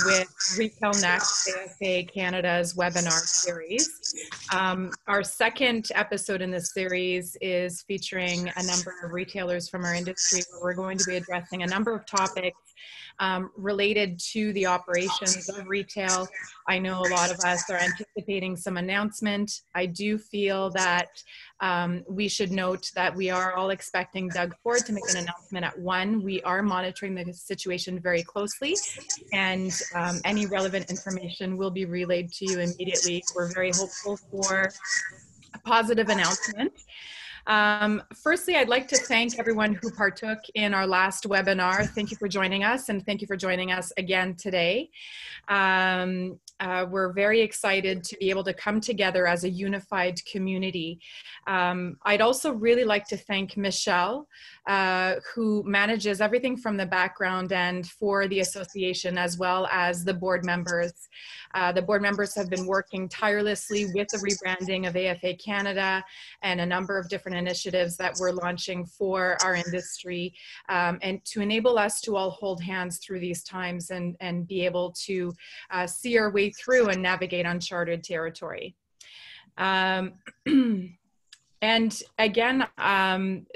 with Retail Next, AFA Canada's webinar series. Our second episode in this series is featuring a number of retailers from our industry, where we're going to be addressing a number of topics related to the operations of retail. I know a lot of us are anticipating some announcement. I do feel that we should note that we are all expecting Doug Ford to make an announcement at 1. We are monitoring the situation very closely, and any relevant information will be relayed to you immediately. We're very hopeful for a positive announcement. Firstly, I'd like to thank everyone who partook in our last webinar. Thank you for joining us, and thank you for joining us again today. We're very excited to be able to come together as a unified community. I'd also really like to thank Michelle, who manages everything from the background and for the association, as well as the board members. The board members have been working tirelessly with the rebranding of AFA Canada and a number of different initiatives that we're launching for our industry, and to enable us to all hold hands through these times and be able to see our way through and navigate uncharted territory. And again,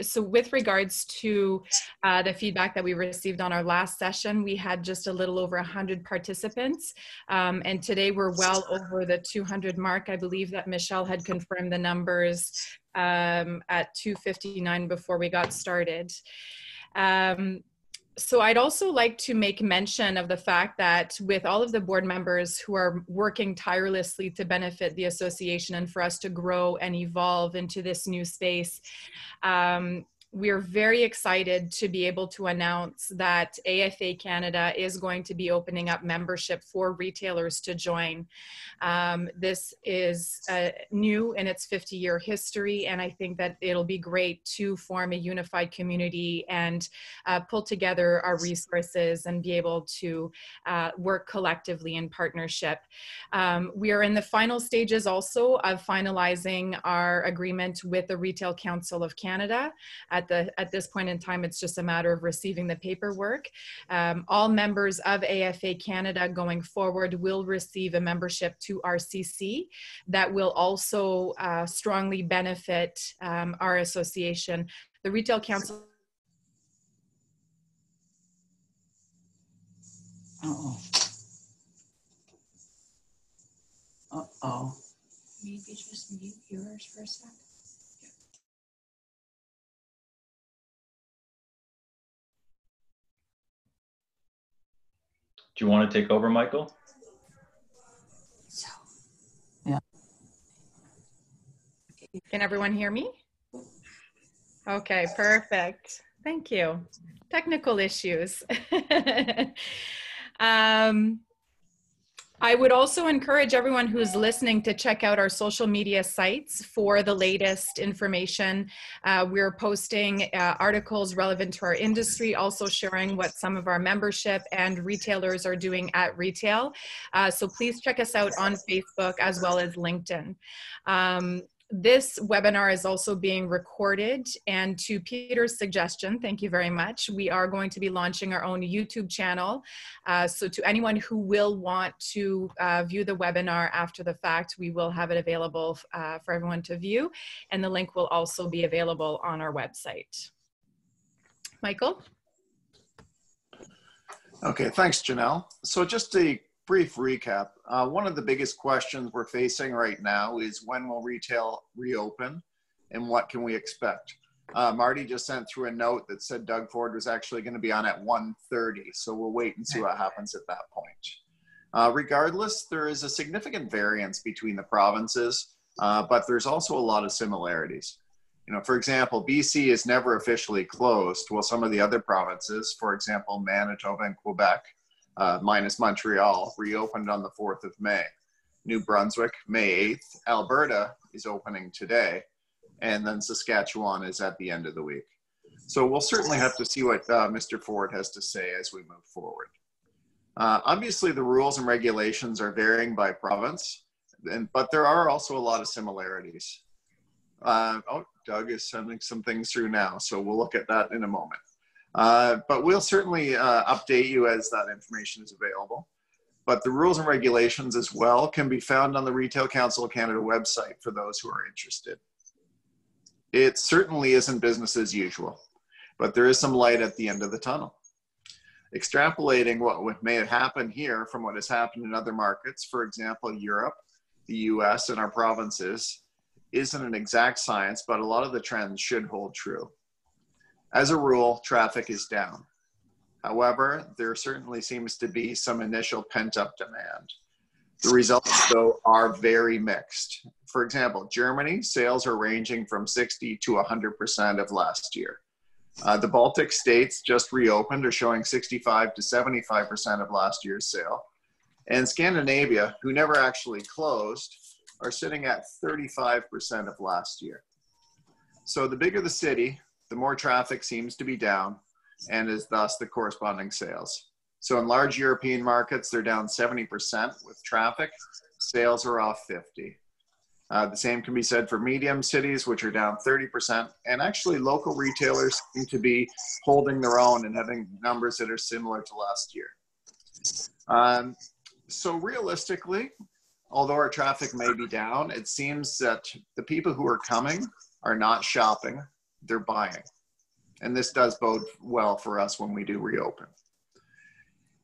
so with regards to the feedback that we received on our last session, we had just a little over 100 participants. And today we're well over the 200 mark. I believe that Michelle had confirmed the numbers at 2:59 before we got started. So I'd also like to make mention of the fact that with all of the board members who are working tirelessly to benefit the association and for us to grow and evolve into this new space, we're very excited to be able to announce that AFA Canada is going to be opening up membership for retailers to join. This is new in its 50-year history, and I think that it'll be great to form a unified community and pull together our resources and be able to work collectively in partnership. We are in the final stages also of finalizing our agreement with the Retail Council of Canada. At this point in time, it's just a matter of receiving the paperwork. All members of AFA Canada going forward will receive a membership to RCC that will also strongly benefit our association. The Retail Council. Maybe just mute yours for a sec. Do you want to take over, Michael? So, yeah. Can everyone hear me? Okay, perfect. Thank you. Technical issues. I would also encourage everyone who's listening to check out our social media sites for the latest information. We're posting articles relevant to our industry, also sharing what some of our membership and retailers are doing at retail. So please check us out on Facebook as well as LinkedIn. This webinar is also being recorded, and to Peter's suggestion, thank you very much, we are going to be launching our own YouTube channel. So to anyone who will want to view the webinar after the fact, we will have it available for everyone to view, and the link will also be available on our website. Michael? Okay, thanks, Janelle. So just a brief recap. One of the biggest questions we're facing right now is when will retail reopen and what can we expect? Marty just sent through a note that said Doug Ford was actually going to be on at 1:30, so we'll wait and see what happens at that point. Regardless, there is a significant variance between the provinces, but there's also a lot of similarities. You know, for example, BC is never officially closed, while some of the other provinces, for example, Manitoba and Quebec, minus Montreal, reopened on the 4th of May. New Brunswick, May 8th. Alberta is opening today. And then Saskatchewan is at the end of the week. So we'll certainly have to see what Mr. Ford has to say as we move forward. Obviously, the rules and regulations are varying by province, but there are also a lot of similarities. Oh, Doug is sending some things through now, so we'll look at that in a moment. But we'll certainly update you as that information is available. but the rules and regulations as well can be found on the Retail Council of Canada website for those who are interested. It certainly isn't business as usual, but there is some light at the end of the tunnel. Extrapolating what may have happened here from what has happened in other markets, for example, Europe, the US, and our provinces, isn't an exact science, but a lot of the trends should hold true. As a rule, traffic is down. However, there certainly seems to be some initial pent-up demand. The results, though, are very mixed. For example, Germany, sales are ranging from 60 to 100% of last year. The Baltic states just reopened are showing 65 to 75% of last year's sale. And Scandinavia, who never actually closed, are sitting at 35% of last year. So the bigger the city, the more traffic seems to be down, and is thus the corresponding sales. So in large European markets, they're down 70% with traffic. Sales are off 50. The same can be said for medium cities, which are down 30%. And actually local retailers seem to be holding their own and having numbers that are similar to last year. So realistically, although our traffic may be down, it seems that the people who are coming are not shopping, they're buying. And this does bode well for us when we do reopen.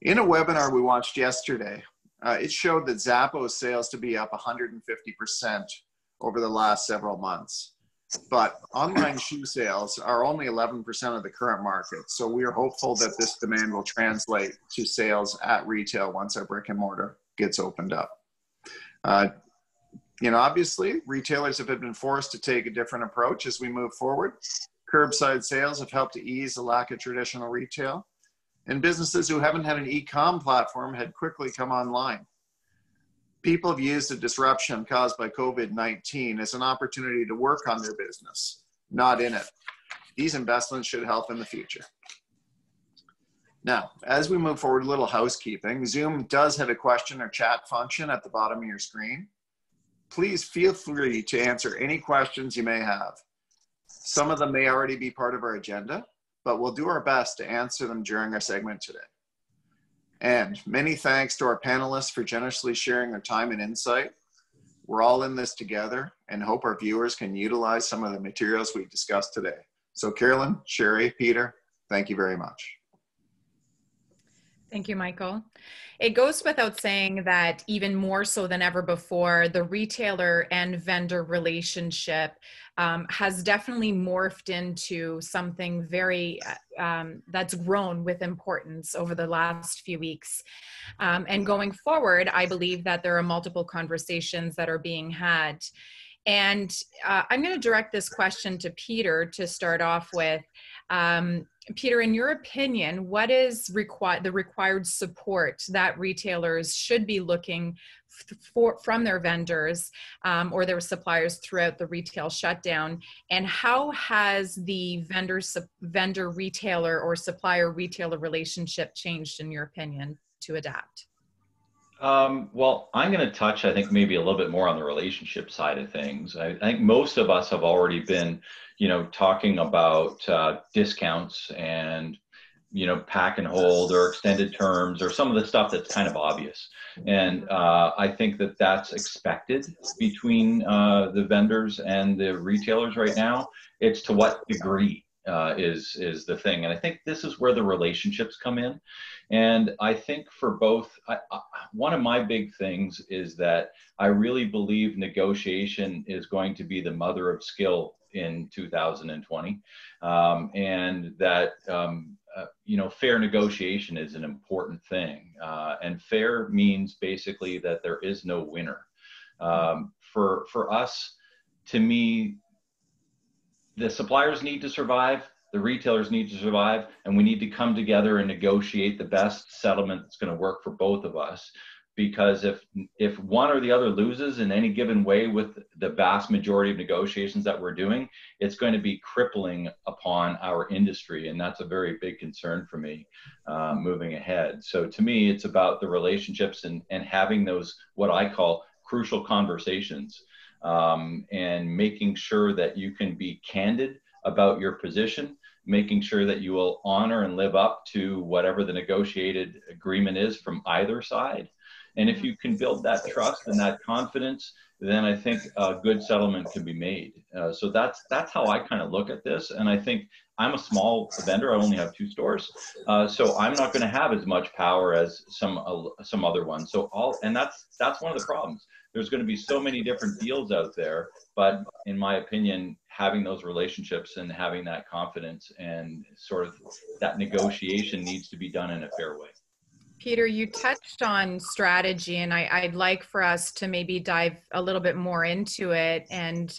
In a webinar we watched yesterday, it showed that Zappos sales to be up 150% over the last several months. But online shoe sales are only 11% of the current market. So we are hopeful that this demand will translate to sales at retail once our brick and mortar gets opened up. Obviously, retailers have been forced to take a different approach as we move forward. Curbside sales have helped to ease the lack of traditional retail. And businesses who haven't had an e-com platform had quickly come online. People have used the disruption caused by COVID-19 as an opportunity to work on their business, not in it. These investments should help in the future. Now, as we move forward, a little housekeeping. Zoom does have a question or chat function at the bottom of your screen. Please feel free to answer any questions you may have. Some of them may already be part of our agenda, but we'll do our best to answer them during our segment today. And many thanks to our panelists for generously sharing their time and insight. We're all in this together and hope our viewers can utilize some of the materials we discussed today. So Carolyn, Sherry, Peter, thank you very much. Thank you, Michael. It goes without saying that even more so than ever before, the retailer and vendor relationship has definitely morphed into something very, that's grown with importance over the last few weeks. And going forward, I believe that there are multiple conversations that are being had. And I'm going to direct this question to Peter to start off with. Peter, in your opinion, what is the required support that retailers should be looking for from their vendors or their suppliers throughout the retail shutdown? And how has the vendor retailer or supplier retailer relationship changed, in your opinion, to adapt? Well, I'm going to touch, I think, maybe a little bit more on the relationship side of things. I think most of us have already been, talking about discounts and, pack and hold or extended terms or some of the stuff that's kind of obvious. And I think that that's expected between the vendors and the retailers right now. It's to what degree is the thing. And I think this is where the relationships come in. And I think for both, one of my big things is that I really believe negotiation is going to be the mother of skill in 2020. And that, fair negotiation is an important thing. And fair means basically that there is no winner. For us, to me, the suppliers need to survive, the retailers need to survive, and we need to come together and negotiate the best settlement that's going to work for both of us. Because if one or the other loses in any given way with the vast majority of negotiations that we're doing, it's going to be crippling upon our industry. And that's a very big concern for me moving ahead. So to me, it's about the relationships and having those, what I call crucial conversations. And making sure that you can be candid about your position, making sure that you will honor and live up to whatever the negotiated agreement is from either side. And if you can build that trust and that confidence, then I think a good settlement can be made. So that's how I kind of look at this. And I think I'm a small vendor. I only have 2 stores. So I'm not going to have as much power as some other ones. So and that's one of the problems. There's going to be so many different deals out there, but in my opinion, having those relationships and having that confidence and sort of that negotiation needs to be done in a fair way. Peter, you touched on strategy, and I'd like for us to maybe dive a little bit more into it. And,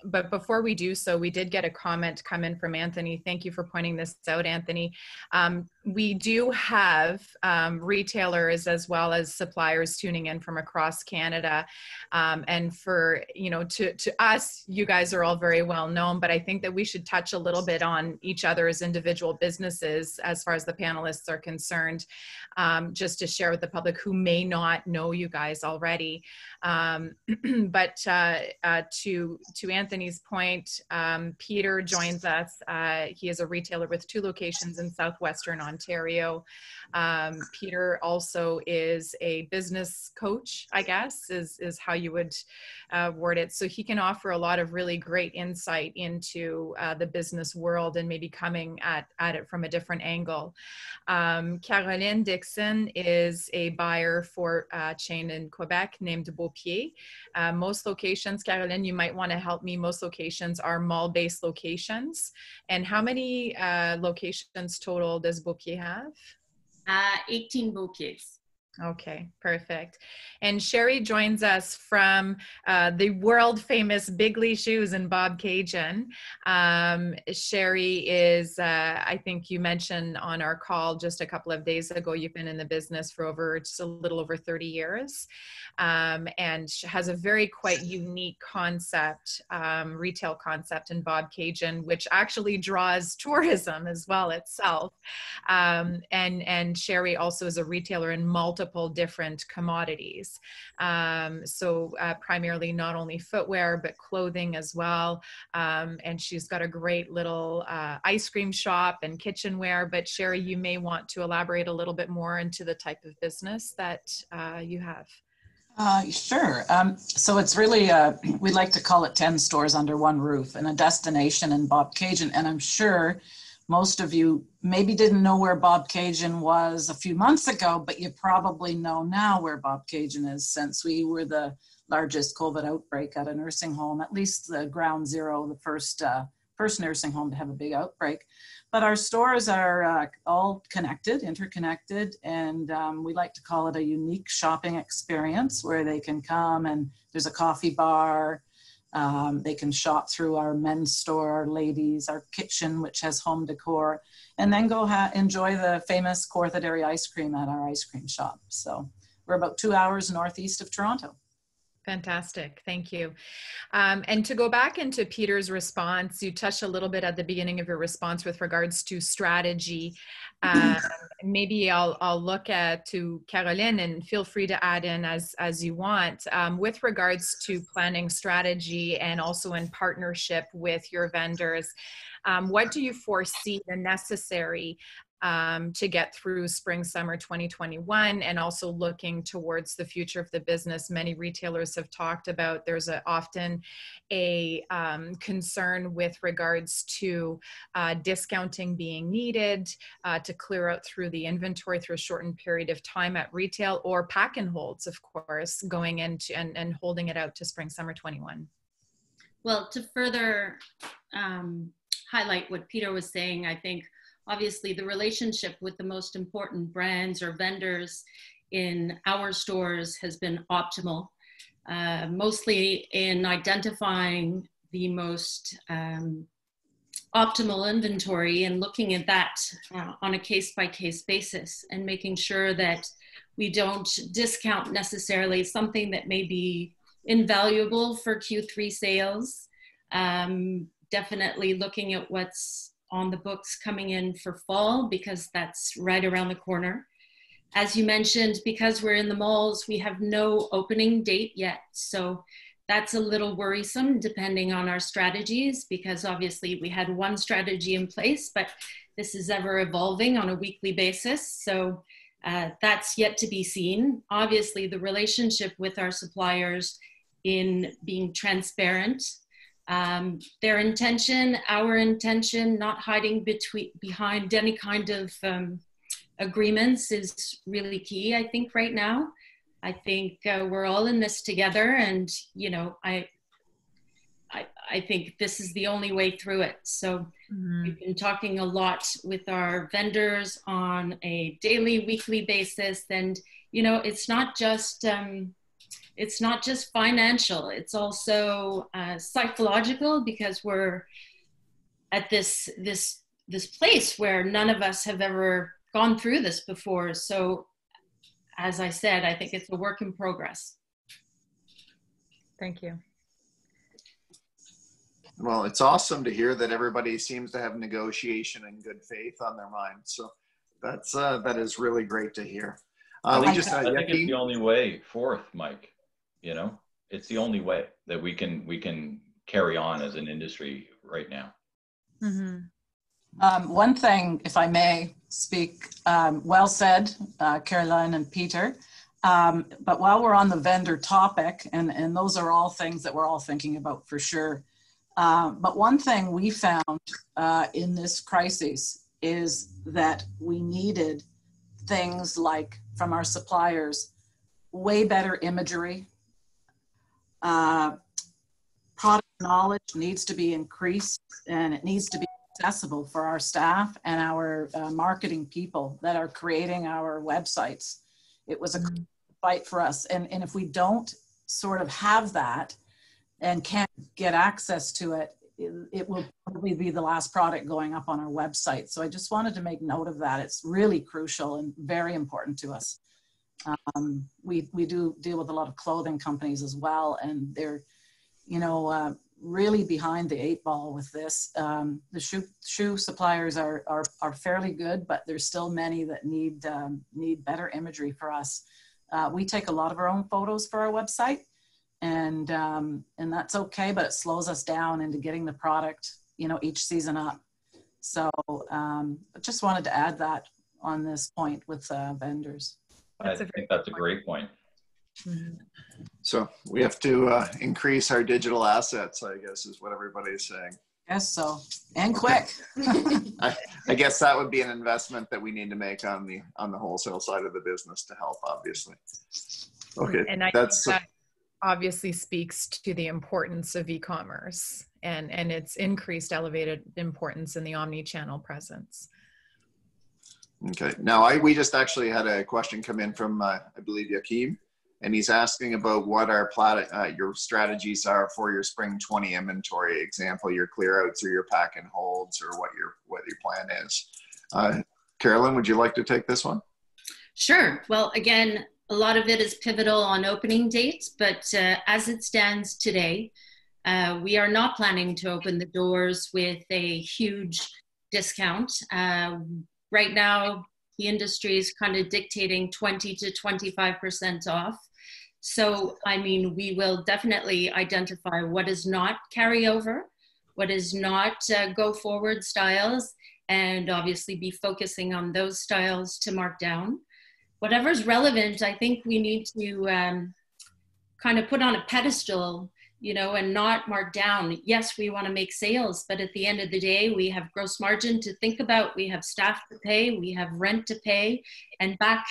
but before we do so, we did get a comment come in from Anthony. Thank you for pointing this out, Anthony. We do have retailers as well as suppliers tuning in from across Canada. And for, to us, you guys are all very well known, but I think that we should touch a little bit on each other's individual businesses as far as the panelists are concerned, just to share with the public who may not know you guys already. But to Anthony's point, Peter joins us. He is a retailer with 2 locations in Southwestern Ontario. Peter also is a business coach, I guess, is how you would word it. So he can offer a lot of really great insight into the business world and maybe coming at it from a different angle. Caroline Dixon is a buyer for a chain in Quebec named BOPIED. Most locations, Caroline, you might want to help me, most locations are mall-based locations. And how many locations total does BOPIED have? 18 BOPIEDs. Okay, perfect. And Sherry joins us from the world famous Bigley shoes in Bobcaygeon. Sherry is, I think you mentioned on our call just a couple of days ago, you've been in the business for just a little over 30 years. And has a very quite unique concept, retail concept in Bobcaygeon, which actually draws tourism as well itself. And Sherry also is a retailer in multiple different commodities. So primarily not only footwear, but clothing as well. And she's got a great little ice cream shop and kitchenware. But Sherry, you may want to elaborate a little bit more into the type of business that you have. Sure. So it's really, we like to call it 10 stores under one roof and a destination in Bobcaygeon. And I'm sure most of you maybe didn't know where Bobcaygeon was a few months ago, but you probably know now where Bobcaygeon is, since we were the largest COVID outbreak at a nursing home, at least the ground zero, the first nursing home to have a big outbreak. But our stores are all connected, interconnected, and we like to call it a unique shopping experience where they can come and there's a coffee bar. They can shop through our men's store, our ladies, our kitchen, which has home decor, and then go enjoy the famous Kawartha Dairy ice cream at our ice cream shop. So we're about 2 hours northeast of Toronto. Fantastic. Thank you. And to go back into Peter's response, you touched a little bit at the beginning of your response with regards to strategy. Maybe I'll look to Caroline, and feel free to add in as you want, with regards to planning strategy and also in partnership with your vendors. What do you foresee the necessary to get through spring, summer 2021, and also looking towards the future of the business? Many retailers have talked about there's often a concern with regards to discounting being needed to clear out through the inventory through a shortened period of time at retail, or pack and holds, of course, going into and holding it out to spring, summer 21. Well, to further highlight what Peter was saying, I think obviously the relationship with the most important brands or vendors in our stores has been optimal, mostly in identifying the most optimal inventory and looking at that on a case-by-case basis, and making sure that we don't discount necessarily something that may be invaluable for Q3 sales. Definitely looking at what's on the books coming in for fall, because that's right around the corner. As you mentioned, because we're in the malls, we have no opening date yet. So that's a little worrisome depending on our strategies, because obviously we had one strategy in place, but this is ever evolving on a weekly basis. So That's yet to be seen. Obviously, the relationship with our suppliers in being transparent, their intention, our intention, not hiding behind any kind of agreements is really key, I think, right now. I think we're all in this together, and you know, I think this is the only way through it. So we've been talking a lot with our vendors on a daily, weekly basis, and you know, it's not just financial. It's also psychological, because we're at this place where none of us have ever gone through this before. So, as I said, I think it's a work in progress. Thank you. Well, it's awesome to hear that everybody seems to have negotiation and good faith on their mind. So that's that is really great to hear. I think it's the only way forth, Mike. You know, it's the only way that we can carry on as an industry right now. One thing, if I may speak, well said, Caroline and Peter. But while we're on the vendor topic, and those are all things that we're all thinking about for sure. But one thing we found in this crisis is that we needed things like, from our suppliers, way better imagery. Product knowledge needs to be increased, and it needs to be accessible for our staff and our marketing people that are creating our websites. It was a fight for us. And if we don't sort of have that and can't get access to it, it will probably be the last product going up on our website. So I just wanted to make note of that. It's really crucial and very important to us. We do deal with a lot of clothing companies as well, and they're, you know, really behind the 8 ball with this. The shoe suppliers are fairly good, but there's still many that need better imagery for us. We take a lot of our own photos for our website, and that's okay, but it slows us down into getting the product, you know, each season up. So I just wanted to add that on this point with vendors. I think that's a great point. So we have to increase our digital assets, I guess, is what everybody's saying. Yes, so, and quick. I guess that would be an investment that we need to make on the wholesale side of the business to help, obviously. Okay, and I think that obviously speaks to the importance of e-commerce and its increased elevated importance in the omni-channel presence. Okay, now we just actually had a question come in from I believe Yakim, and he's asking about what our your strategies are for your spring 20 inventory. Example, your clear outs or your pack and holds, or what your plan is. Carolyn, would you like to take this one? Sure. Well, again, a lot of it is pivotal on opening dates, but as it stands today, we are not planning to open the doors with a huge discount. Right now, the industry is kind of dictating 20 to 25% off. So, I mean, we will definitely identify what is not carryover, what is not go forward styles, and obviously be focusing on those styles to mark down. Whatever's relevant, I think we need to kind of put on a pedestal, you know, and not mark down. Yes, we want to make sales, but at the end of the day, we have gross margin to think about, we have staff to pay, we have rent to pay, and back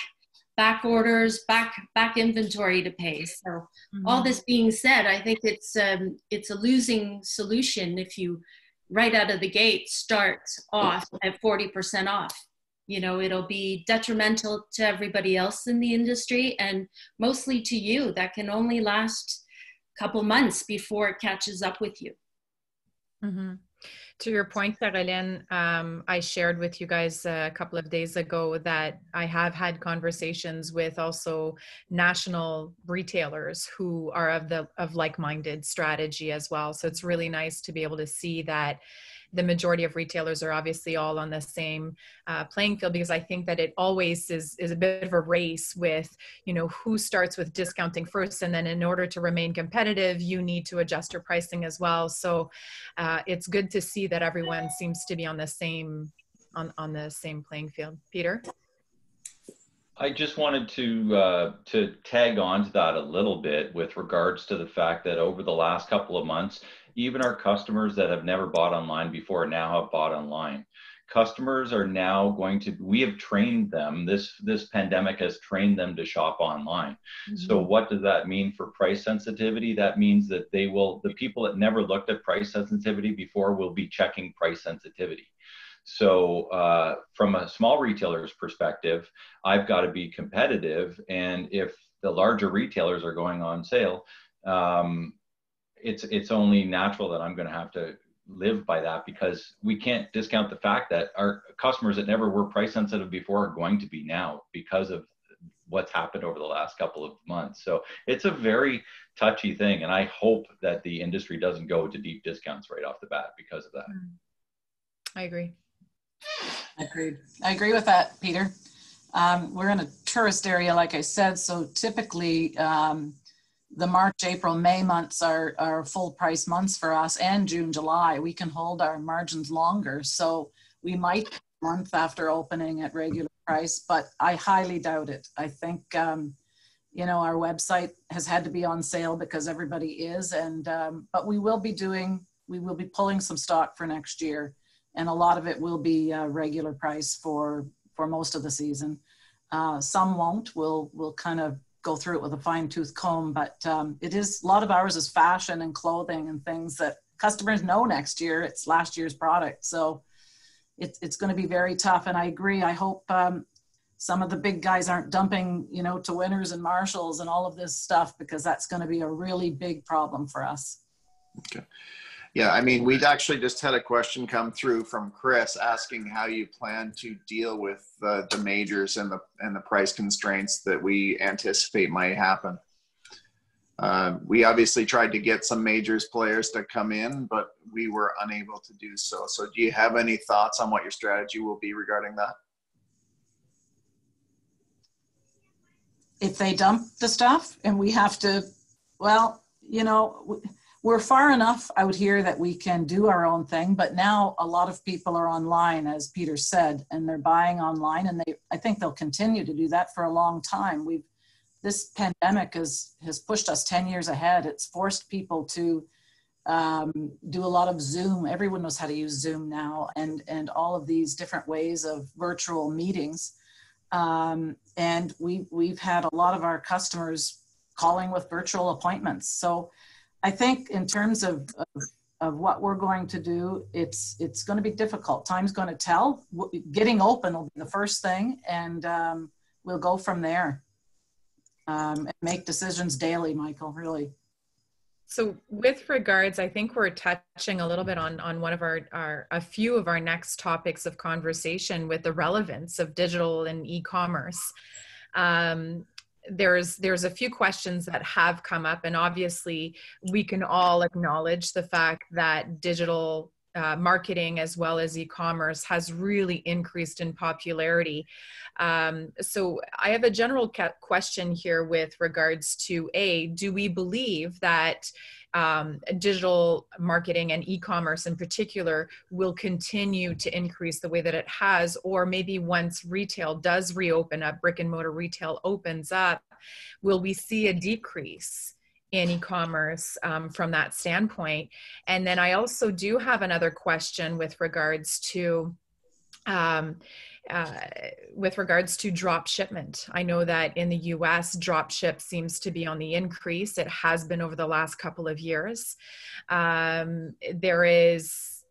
orders, back inventory to pay. So all this being said, I think it's a losing solution if you right out of the gate start off at 40% off. You know, it'll be detrimental to everybody else in the industry, and mostly to you. That can only last a couple months before it catches up with you. To your point, Caroline, I shared with you guys a couple of days ago that I have had conversations with also national retailers who are of like-minded strategy as well. So it's really nice to be able to see that the majority of retailers are obviously all on the same playing field, because I think that it always is a bit of a race with, you know, who starts with discounting first, and then in order to remain competitive, you need to adjust your pricing as well. So it's good to see that everyone seems to be on the same playing field. Peter? I just wanted to tag on to that a little bit with regards to the fact that over the last couple of months, even our customers that have never bought online before now have bought online. Customers are now we have trained them, this pandemic has trained them to shop online. Mm-hmm. So what does that mean for price sensitivity? That means that the people that never looked at price sensitivity before will be checking price sensitivity. So from a small retailer's perspective, I've got to be competitive. And if the larger retailers are going on sale, it's only natural that I'm going to have to live by that, because we can't discount the fact that our customers that never were price sensitive before are going to be now because of what's happened over the last couple of months. So it's a very touchy thing. And I hope that the industry doesn't go to deep discounts right off the bat because of that. I agree. Agreed. I agree with that, Peter. We're in a tourist area, like I said, so typically the March, April, May months are full price months for us, and June, July. We can hold our margins longer. So we might month after opening at regular price, but I highly doubt it. I think, you know, our website has had to be on sale because everybody is, and but we will be pulling some stock for next year. And a lot of it will be regular price for most of the season. Some won't. We'll kind of go through it with a fine tooth comb, but it is, a lot of ours is fashion and clothing and things that customers know next year. It's last year's product. So it's going to be very tough. And I agree. I hope some of the big guys aren't dumping, you know, to Winners and Marshalls and all of this stuff, because that's going to be a really big problem for us. Okay. Yeah, I mean, we'd actually just had a question come through from Chris asking how you plan to deal with the majors and the price constraints that we anticipate might happen. We obviously tried to get some majors players to come in, but we were unable to do so. So do you have any thoughts on what your strategy will be regarding that? If they dump the stuff and we have to, well, you know, we're far enough out here that we can do our own thing, but now a lot of people are online, as Peter said, and they're buying online, and I think they'll continue to do that for a long time. This pandemic has pushed us 10 years ahead. It's forced people to do a lot of Zoom. Everyone knows how to use Zoom now, and all of these different ways of virtual meetings. And we've had a lot of our customers calling with virtual appointments. So I think in terms of what we're going to do, it's going to be difficult. Time's going to tell. Getting open will be the first thing, and we'll go from there and make decisions daily, Michael, really. So with regards, I think we're touching a little bit on one of a few of our next topics of conversation with the relevance of digital and e-commerce. There's a few questions that have come up, and obviously we can all acknowledge the fact that digital marketing as well as e-commerce has really increased in popularity. So I have a general question here with regards to do we believe that digital marketing and e-commerce in particular will continue to increase the way that it has, or maybe once retail does reopen up, brick and mortar retail opens up, will we see a decrease in e-commerce from that standpoint? And then I also do have another question with regards to drop shipment. I know that in the US, drop ship seems to be on the increase. It has been over the last couple of years. There is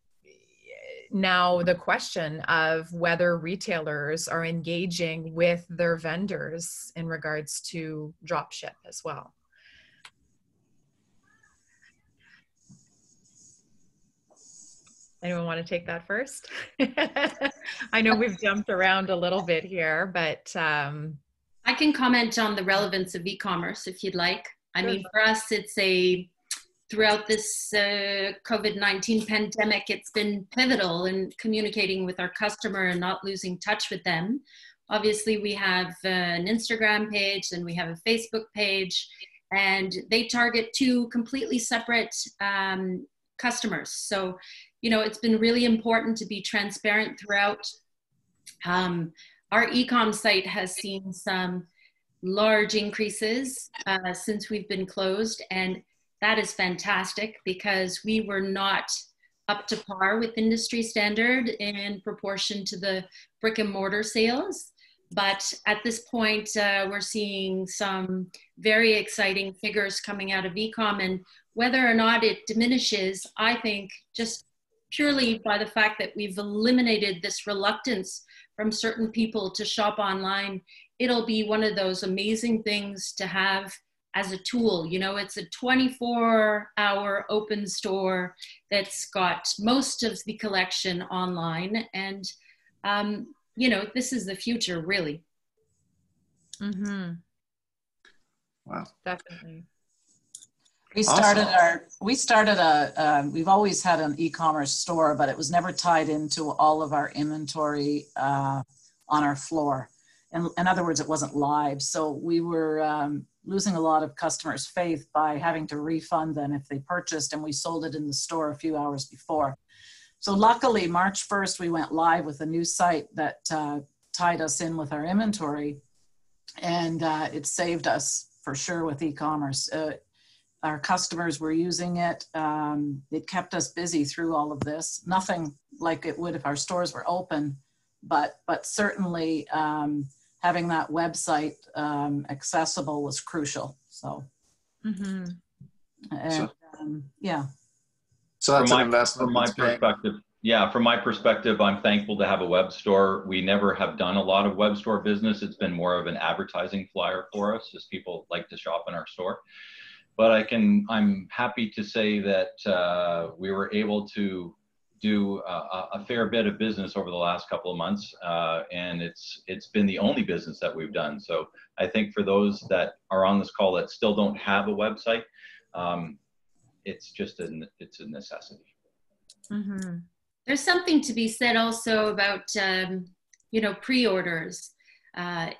now the question of whether retailers are engaging with their vendors in regards to drop ship as well. Anyone want to take that first? I know we've jumped around a little bit here, but I can comment on the relevance of e-commerce if you'd like. I mean, for us, it's throughout this COVID-19 pandemic, it's been pivotal in communicating with our customer and not losing touch with them. Obviously, we have an Instagram page and we have a Facebook page, and they target two completely separate customers. So, you know, it's been really important to be transparent throughout. Our e-com site has seen some large increases since we've been closed, and that is fantastic because we were not up to par with industry standard in proportion to the brick and mortar sales. But at this point, we're seeing some very exciting figures coming out of e-com, and whether or not it diminishes, I think just purely by the fact that we've eliminated this reluctance from certain people to shop online, it'll be one of those amazing things to have as a tool. You know, it's a 24-hour open store that's got most of the collection online, and you know, this is the future, really. Mm-hmm. Wow. Definitely. We've always had an e-commerce store, but it was never tied into all of our inventory on our floor. And in other words, it wasn't live. So we were losing a lot of customers' faith by having to refund them if they purchased and we sold it in the store a few hours before. So luckily, March 1st, we went live with a new site that tied us in with our inventory, and it saved us for sure with e-commerce. Our customers were using it. It kept us busy through all of this. Nothing like it would if our stores were open, but certainly having that website accessible was crucial. So, and, yeah. So that's an investment. From my perspective, yeah, from my perspective, I'm thankful to have a web store. We never have done a lot of web store business. It's been more of an advertising flyer for us as people like to shop in our store. But I'm happy to say that we were able to do a fair bit of business over the last couple of months, and it's been the only business that we've done. So I think for those that are on this call that still don't have a website, it's a necessity. Mm-hmm. There's something to be said also about you know, pre-orders.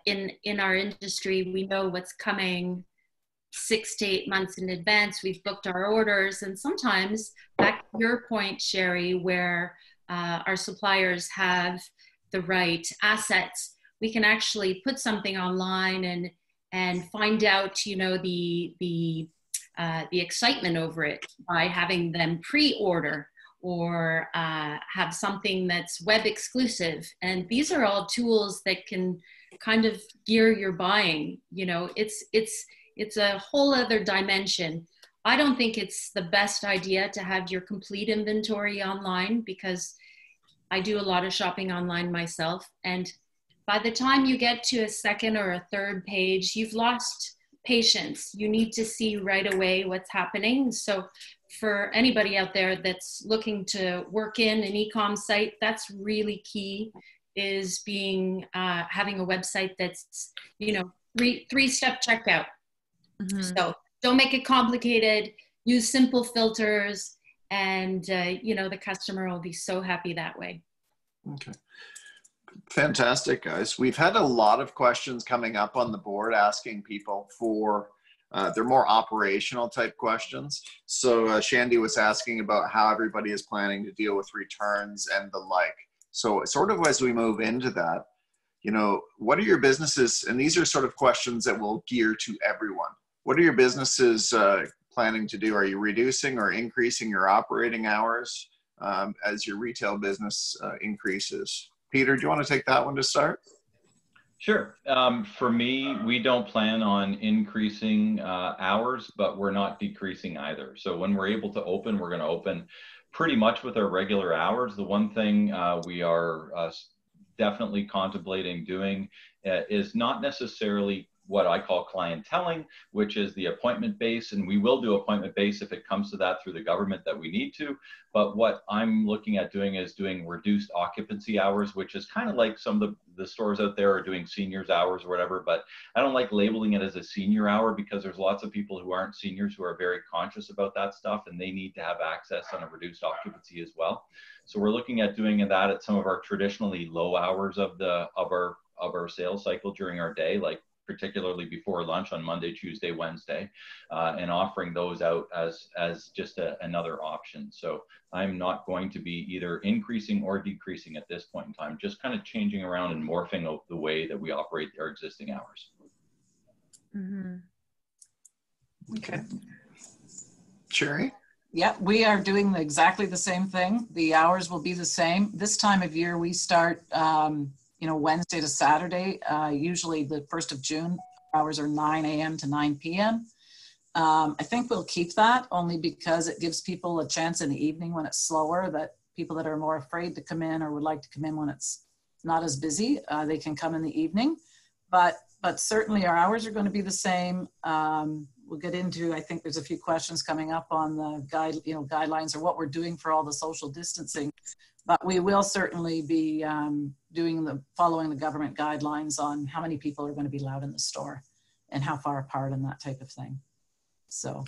In our industry, we know what's coming 6 to 8 months in advance. We've booked our orders, and sometimes, back to your point, Sherry, where our suppliers have the right assets, we can actually put something online and find out, you know, the excitement over it by having them pre-order or have something that's web exclusive. And these are all tools that can kind of gear your buying. You know, it's a whole other dimension. I don't think it's the best idea to have your complete inventory online, because I do a lot of shopping online myself. And by the time you get to a second or a third page, you've lost patience. You need to see right away what's happening. So for anybody out there that's looking to work in an e-com site, that's really key, is having a website that's, you know, three-step checkout. Mm-hmm. So don't make it complicated, use simple filters, and you know, the customer will be so happy that way. Okay. Fantastic, guys. We've had a lot of questions coming up on the board asking people for they're more operational type questions. So Shandy was asking about how everybody is planning to deal with returns and the like. So sort of as we move into that, you know, what are your businesses, and these are sort of questions that will gear to everyone. What are your businesses planning to do? Are you reducing or increasing your operating hours as your retail business increases? Peter, do you want to take that one to start? Sure. For me, we don't plan on increasing hours, but we're not decreasing either. So when we're able to open, we're going to open pretty much with our regular hours. The one thing we are definitely contemplating doing is not necessarily what I call clienteling, which is the appointment base. And we will do appointment base if it comes to that through the government that we need to. But what I'm looking at doing is doing reduced occupancy hours, which is kind of like some of the stores out there are doing seniors hours or whatever. But I don't like labeling it as a senior hour, because there's lots of people who aren't seniors who are very conscious about that stuff, and they need to have access on a reduced occupancy as well. So we're looking at doing that at some of our traditionally low hours of our sales cycle during our day, like particularly before lunch on Monday, Tuesday, Wednesday, and offering those out as just another option. So I'm not going to be either increasing or decreasing at this point in time, just kind of changing around and morphing the way that we operate our existing hours. Mm-hmm. Okay. Sherry? Yeah, we are doing exactly the same thing. The hours will be the same. This time of year, we start, Wednesday to Saturday. Usually the 1st of June, hours are 9 a.m. to 9 p.m. I think we'll keep that only because it gives people a chance in the evening when it's slower, that people that are more afraid to come in or would like to come in when it's not as busy, they can come in the evening. But certainly our hours are going to be the same. We'll get into, I think there's a few questions coming up on the guidelines or what we're doing for all the social distancing. But we will certainly be following the government guidelines on how many people are going to be allowed in the store and how far apart and that type of thing. So.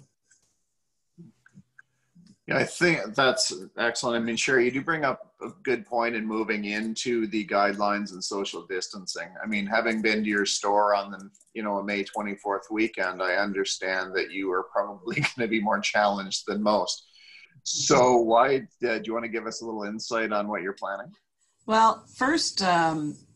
Yeah, I think that's excellent. I mean, Sherry, you do bring up a good point in moving into the guidelines and social distancing. I mean, having been to your store on the, a May 24th weekend, I understand that you are probably going to be more challenged than most. So why, do you want to give us a little insight on what you're planning? Well, first,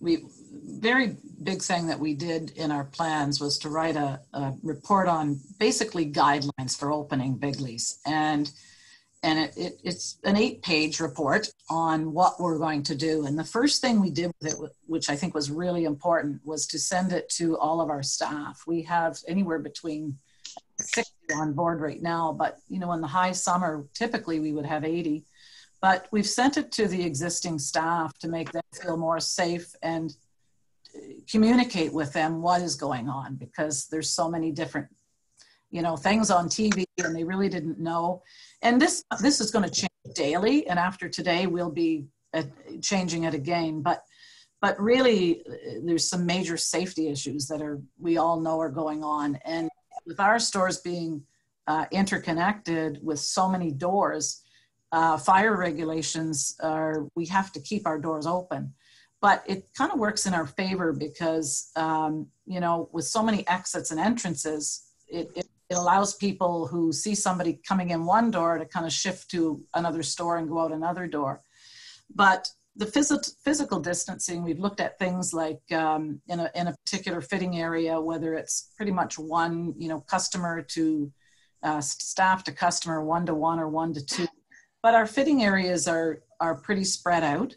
very big thing that we did in our plans was to write a report on basically guidelines for opening Bigley's. And it's an 8-page report on what we're going to do. And the first thing we did with it, which I think was really important, was to send it to all of our staff. We have anywhere between 60 on board right now, but in the high summer, typically we would have 80. But we've sent it to the existing staff to make them feel more safe and communicate with them what is going on, because there's so many different things on TV and they really didn't know. And this is going to change daily. And after today, we'll be changing it again. But really, there's some major safety issues that we all know are going on. And with our stores being interconnected with so many doors, fire regulations we have to keep our doors open. But it kind of works in our favor because, with so many exits and entrances, it allows people who see somebody coming in one door to kind of shift to another store and go out another door. But the physical distancing, we've looked at things like in a particular fitting area, whether it's pretty much one, customer to staff to customer, 1-to-1 or 1-to-2. But our fitting areas are pretty spread out.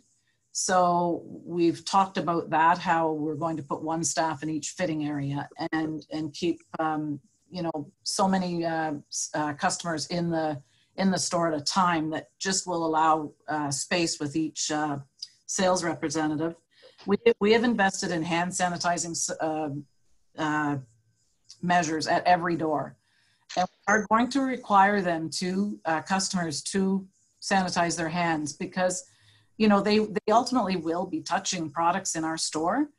So we've talked about that, how we're going to put one staff in each fitting area and keep so many customers in the store at a time. That just will allow space with each sales representative. We have invested in hand sanitizing measures at every door, and we are going to require them customers to sanitize their hands, because they ultimately will be touching products in our store.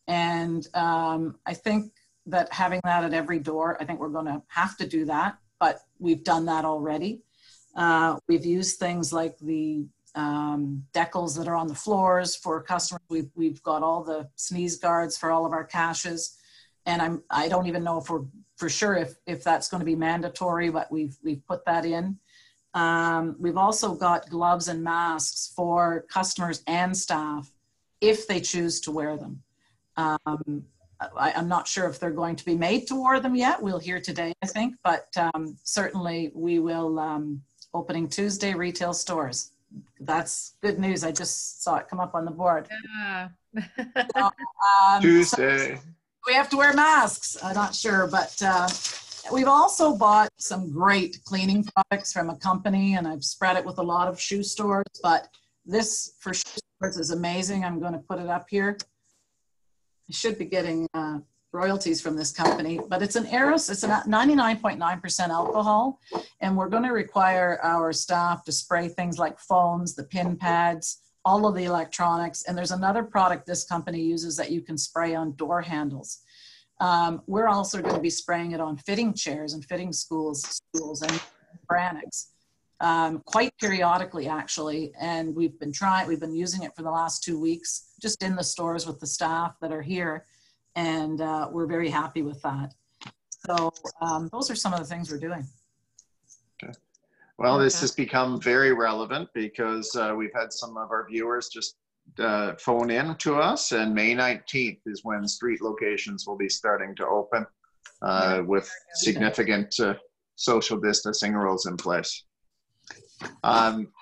And I think that having that at every door, I think we're going to have to do that, but we've done that already. We've used things like the decals that are on the floors for customers. We've got all the sneeze guards for all of our caches. And I don't even know for sure if that's going to be mandatory, but we've put that in. We've also got gloves and masks for customers and staff if they choose to wear them. I'm not sure if they're going to be made to wear them yet. We'll hear today, I think, but certainly we will, opening Tuesday, retail stores. That's good news. I just saw it come up on the board. Yeah. So, Tuesday. So we have to wear masks. I'm not sure, but we've also bought some great cleaning products from a company, and I've spread it with a lot of shoe stores, but this for shoe stores is amazing. I'm going to put it up here. I should be getting royalties from this company, but it's an Eros. It's a 99.9% alcohol, and we're going to require our staff to spray things like phones, the pin pads, all of the electronics. And there's another product this company uses that you can spray on door handles. We're also going to be spraying it on fitting chairs and fitting stools and brannics quite periodically, actually. And we've been using it for the last 2 weeks, just in the stores with the staff that are here. And we're very happy with that. So those are some of the things we're doing. Okay. Well, this has become very relevant because we've had some of our viewers just phone in to us, and May 19th is when street locations will be starting to open with significant social distancing rules in place.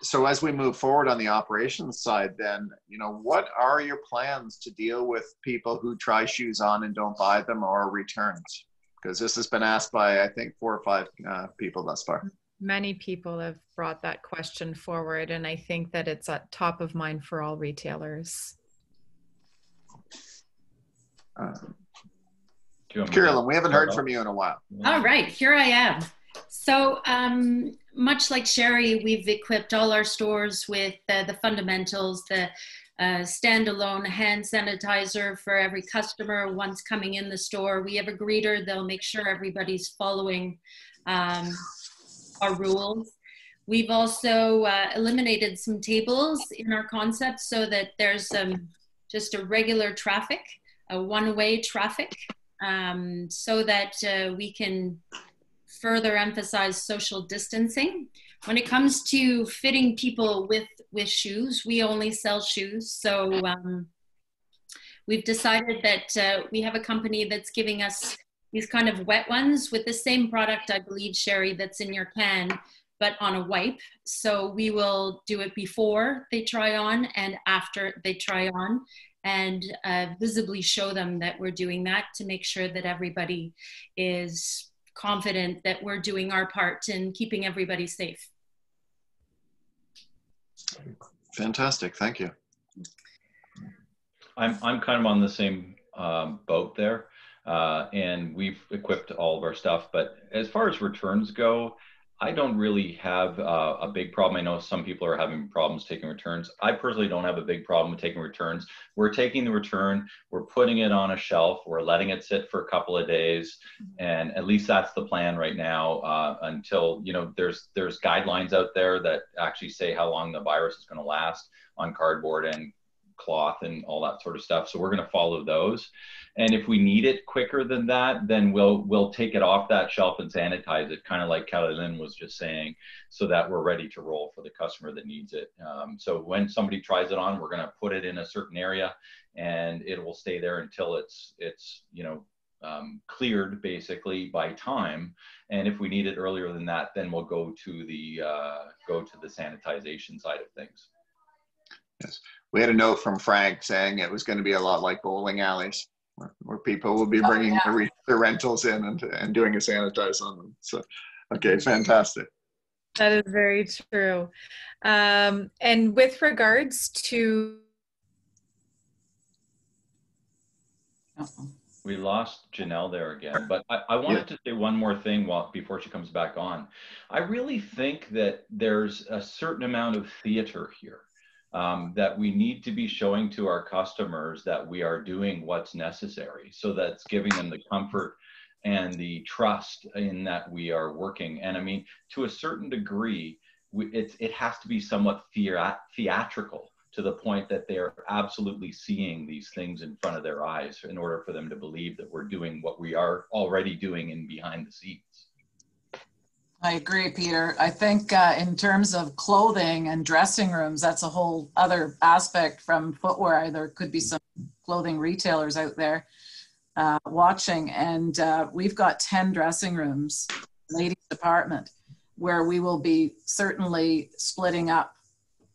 So as we move forward on the operations side, then, you know, what are your plans to deal with people who try shoes on and don't buy them, or returns? Because this has been asked by, I think, 4 or 5 people thus far. Many people have brought that question forward, and I think that it's at top of mind for all retailers. Carolyn, we haven't heard from you in a while. All right, here I am. So much like Sherry, we've equipped all our stores with the fundamentals, the standalone hand sanitizer for every customer once coming in the store. We have a greeter. They'll make sure everybody's following our rules. We've also eliminated some tables in our concept so that there's just a regular traffic, a one-way traffic, so that we can further emphasize social distancing. When it comes to fitting people with shoes, we only sell shoes. So we've decided that we have a company that's giving us these kind of wet ones with the same product, I believe, Sherry, that's in your can, but on a wipe. So we will do it before they try on and after they try on, and visibly show them that we're doing that to make sure that everybody is confident that we're doing our part in keeping everybody safe. Fantastic, thank you. I'm kind of on the same boat there, and we've equipped all of our stuff. But as far as returns go, I don't really have a big problem. I know some people are having problems taking returns. I personally don't have a big problem with taking returns. We're taking the return, we're putting it on a shelf, we're letting it sit for a couple of days, and at least that's the plan right now until, you know, there's guidelines out there that actually say how long the virus is going to last on cardboard and cloth and all that sort of stuff. So we're going to follow those. And if we need it quicker than that, then we'll take it off that shelf and sanitize it, kind of like Kelly Lynn was just saying, so that we're ready to roll for the customer that needs it. So when somebody tries it on, we're going to put it in a certain area, and it will stay there until it's you know, cleared basically by time. And if we need it earlier than that, then we'll go to the sanitization side of things. Yes, we had a note from Frank saying it was going to be a lot like bowling alleys, where people will be bringing their rentals in and doing a sanitize on them. So, okay, fantastic. That is very true. And with regards to... We lost Janelle there again, but I wanted to say one more thing before she comes back on. I really think that there's a certain amount of theater here. That we need to be showing to our customers that we are doing what's necessary. So that's giving them the comfort and the trust in that we are working. And I mean, to a certain degree, it has to be somewhat theatrical, to the point that they're absolutely seeing these things in front of their eyes in order for them to believe that we're doing what we are already doing in behind the scenes. I agree, Peter. I think in terms of clothing and dressing rooms, that's a whole other aspect from footwear. There could be some clothing retailers out there watching, and we've got 10 dressing rooms, ladies department, where we will be certainly splitting up,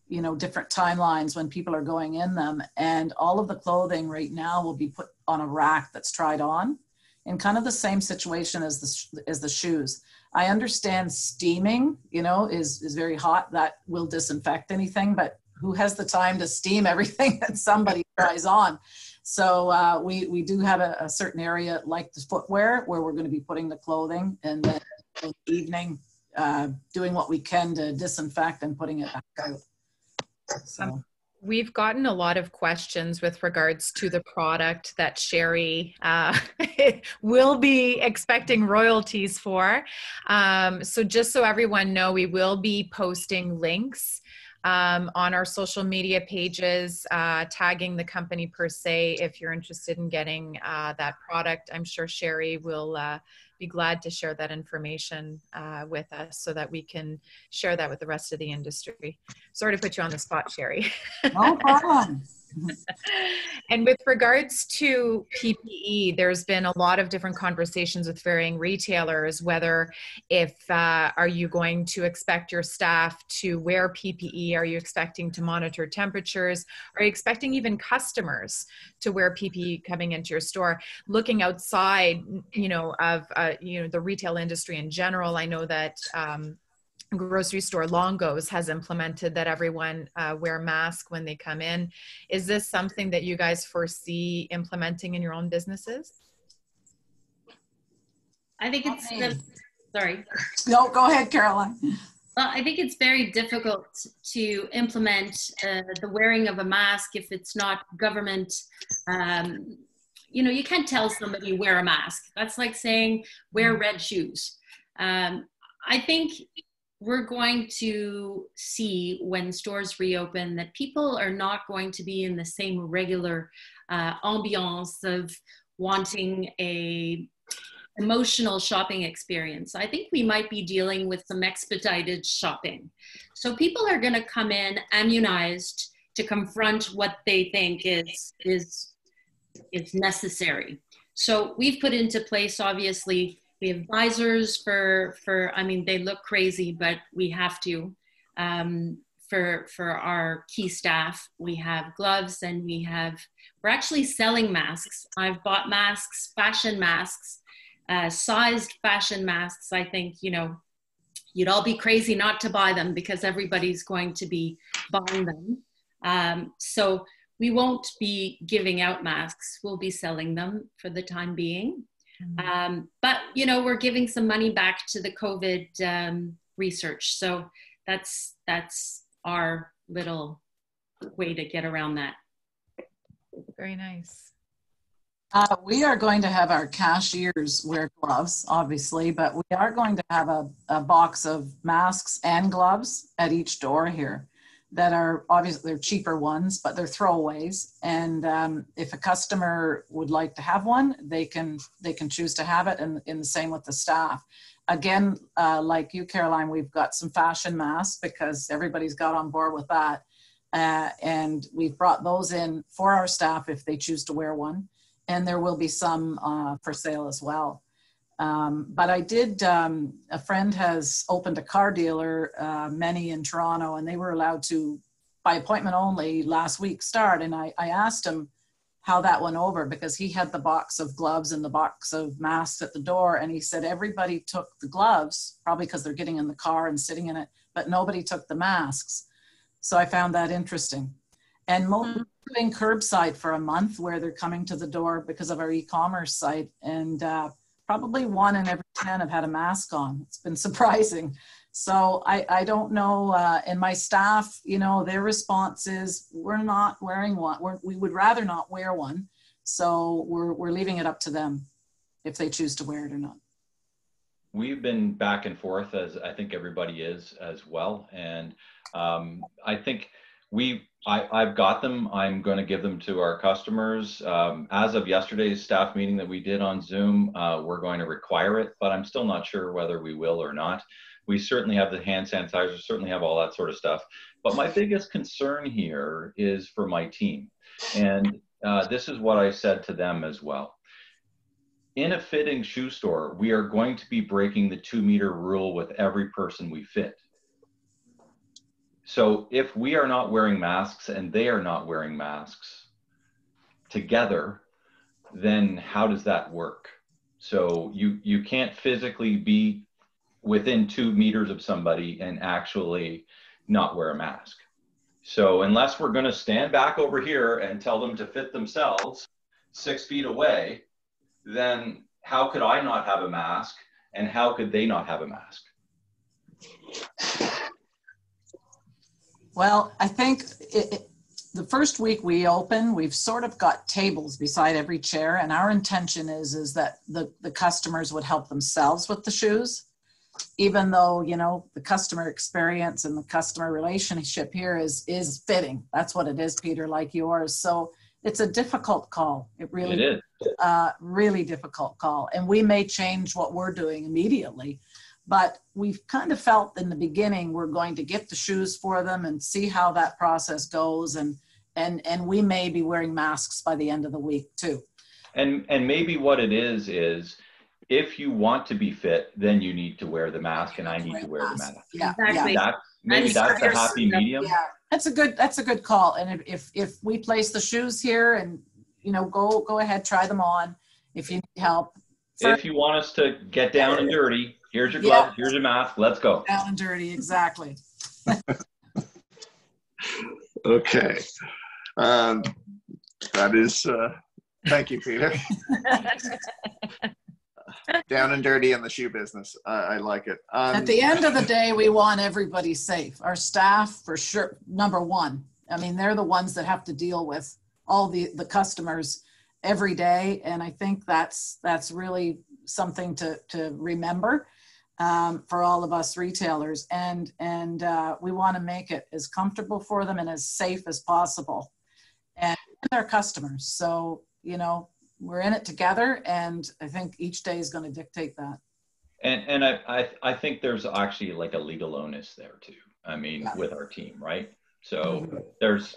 you know, different timelines when people are going in them, and all of the clothing right now will be put on a rack that's tried on, in kind of the same situation as the shoes. I understand steaming, you know, is very hot. That will disinfect anything, but who has the time to steam everything that somebody tries on? So we do have a certain area like the footwear where we're going to be putting the clothing, and then in the evening doing what we can to disinfect and putting it back out. So. We've gotten a lot of questions with regards to the product that Sherry will be expecting royalties for. So just so everyone know, we will be posting links on our social media pages, tagging the company per se if you're interested in getting that product. I'm sure Sherry will be glad to share that information with us so that we can share that with the rest of the industry. Sorry to put you on the spot, Sherry. No problem. And with regards to PPE, there's been a lot of different conversations with varying retailers, whether are you going to expect your staff to wear PPE? Are you expecting to monitor temperatures? Are you expecting even customers to wear PPE coming into your store? Looking outside, of the retail industry in general, I know that grocery store Longo's has implemented that everyone wear masks when they come in. Is this something that you guys foresee implementing in your own businesses? I think it's, sorry. No, go ahead, Caroline. Well, I think it's very difficult to implement the wearing of a mask if it's not government. You can't tell somebody wear a mask. That's like saying wear red shoes. I think we're going to see when stores reopen that people are not going to be in the same regular ambiance of wanting a emotional shopping experience. I think we might be dealing with some expedited shopping. So people are going to come in immunized to confront what they think is necessary. So we've put into place, obviously, we have visors I mean, they look crazy, but we have to. For our key staff, we have gloves and we're actually selling masks. I've bought masks, fashion masks, sized fashion masks. I think, you'd all be crazy not to buy them because everybody's going to be buying them. So we won't be giving out masks. We'll be selling them for the time being. But, we're giving some money back to the COVID research. So that's our little way to get around that. Very nice. We are going to have our cashiers wear gloves, obviously, but we are going to have a box of masks and gloves at each door here that are obviously, they're cheaper ones, but they're throwaways. And if a customer would like to have one, they can choose to have it, and in the same with the staff. Again, like you, Caroline, we've got some fashion masks because everybody's got on board with that. And we've brought those in for our staff if they choose to wear one. And there will be some for sale as well. But I did, a friend has opened a car dealer, many in Toronto, and they were allowed to, by appointment only, last week start. And I asked him how that went over because he had the box of gloves and the box of masks at the door. And he said everybody took the gloves, probably because they're getting in the car and sitting in it, but nobody took the masks. So I found that interesting. And most doing curbside for a month where they're coming to the door because of our e-commerce site. And probably 1 in every 10 have had a mask on. It's been surprising. So I don't know. And my staff, their response is we're not wearing one. We would rather not wear one. So we're leaving it up to them if they choose to wear it or not. We've been back and forth, as I think everybody is as well. And I think I've got them. I'm going to give them to our customers. As of yesterday's staff meeting that we did on Zoom, we're going to require it, but I'm still not sure whether we will or not. We certainly have the hand sanitizer, certainly have all that sort of stuff. But my biggest concern here is for my team. And this is what I said to them as well. In a fitting shoe store, we are going to be breaking the 2-meter rule with every person we fit. So if we are not wearing masks and they are not wearing masks together, then how does that work? So you can't physically be within 2 meters of somebody and actually not wear a mask. So unless we're going to stand back over here and tell them to fit themselves 6 feet away, then how could I not have a mask and how could they not have a mask? Well, I think the first week we open, we've sort of got tables beside every chair, and our intention is that the customers would help themselves with the shoes. even though, you know, the customer experience and the customer relationship here is fitting. That's what it is, Peter, like yours. So it's a difficult call. It really is. Really difficult call. And we may change what we're doing immediately, but we've kind of felt in the beginning, we're going to get the shoes for them and see how that process goes. And we may be wearing masks by the end of the week too. And maybe what it is if you want to be fit, then you need to wear the mask, and I need to wear the mask. Yeah, Exactly. yeah. That's the happy medium. Yeah, that's a good call. And if we place the shoes here, and you know, go ahead, try them on. If you need help. If you want us to get down and dirty, here's your glove, here's your mask. Let's go. Down and dirty, exactly. Okay. That is. Thank you, Peter. Down and dirty in the shoe business. I like it. At the end of the day, we want everybody safe. Our staff, for sure, number one. I mean, they're the ones that have to deal with all the customers every day. And I think that's really something to remember for all of us retailers. And we want to make it as comfortable for them and as safe as possible. And our customers. So, you know, we're in it together, and I think each day is going to dictate that. And I think there's actually like a legal onus there too. I mean, with our team, right? So there's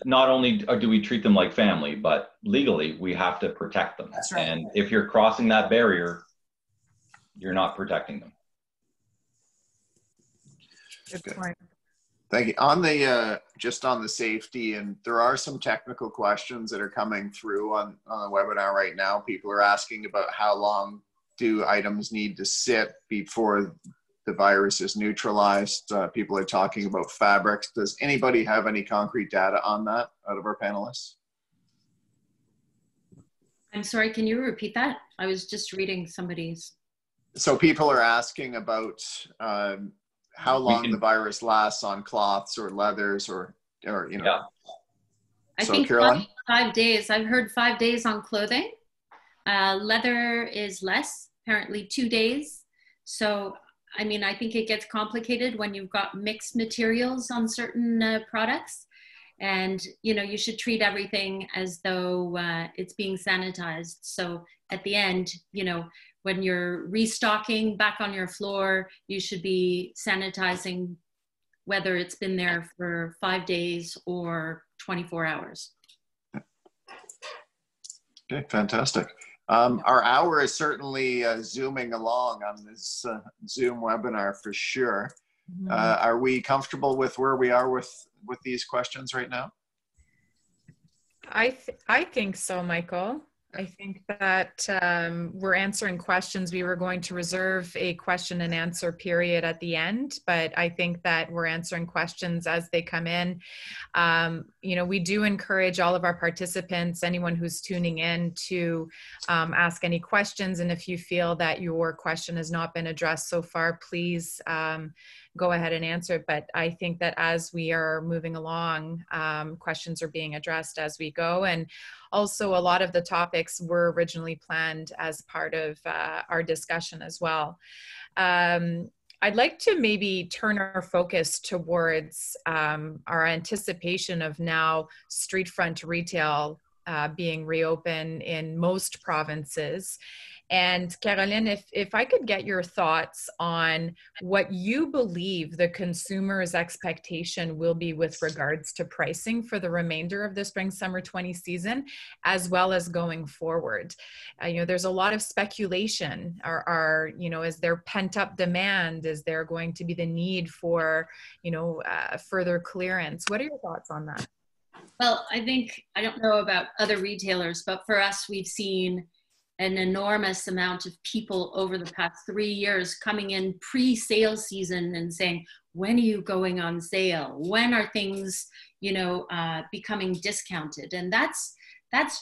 not only do we treat them like family, but legally we have to protect them. That's right. And if you're crossing that barrier, you're not protecting them. Good point. Thank you. On the just on the safety, and there are some technical questions that are coming through on the webinar right now. People are asking about how long do items need to sit before the virus is neutralized. People are talking about fabrics. Does anybody have any concrete data on that out of our panelists? I'm sorry, can you repeat that? I was just reading somebody's. So people are asking about how long the virus lasts on cloths or leathers or you know. Yeah. I So think Caroline? 5 days. I've heard 5 days on clothing. Leather is less, apparently 2 days. So, I mean, I think it gets complicated when you've got mixed materials on certain products. And, you know, you should treat everything as though it's being sanitized. So at the end, you know, when you're restocking back on your floor, you should be sanitizing whether it's been there for 5 days or 24 hours. Okay, fantastic. Our hour is certainly zooming along on this Zoom webinar for sure. Are we comfortable with where we are with these questions right now? I think so, Michael. I think that we're answering questions. We were going to reserve a question and answer period at the end, but I think that we're answering questions as they come in. You know, we do encourage all of our participants, anyone who's tuning in, to ask any questions. And if you feel that your question has not been addressed so far, please go ahead and answer it. But I think that as we are moving along, questions are being addressed as we go. And also a lot of the topics were originally planned as part of our discussion as well. I'd like to maybe turn our focus towards our anticipation of now street front retail being reopened in most provinces. And Caroline, if I could get your thoughts on what you believe the consumer's expectation will be with regards to pricing for the remainder of the spring-summer 20 season, as well as going forward. You know, there's a lot of speculation. You know, is there pent-up demand? Is there going to be the need for, you know, further clearance? What are your thoughts on that? Well, I think, I don't know about other retailers, but for us, we've seen an enormous amount of people over the past 3 years coming in pre-sale season and saying, when are you going on sale? When are things, you know, becoming discounted? And that's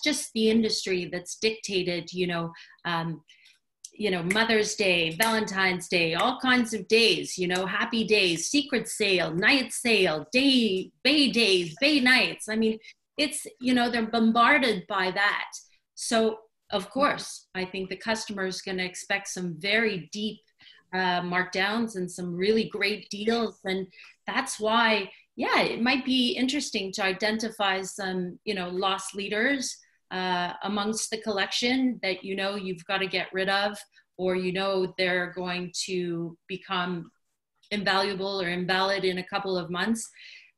just the industry that's dictated, you know, Mother's Day, Valentine's Day, all kinds of days, you know, happy days, secret sale, night sale, bay days, bay nights. I mean, it's, you know, they're bombarded by that. So of course, I think the customer is going to expect some very deep markdowns and some really great deals. And that's why, yeah, it might be interesting to identify some, you know, lost leaders amongst the collection that, you know, you've got to get rid of, or, you know, they're going to become invaluable or invalid in a couple of months.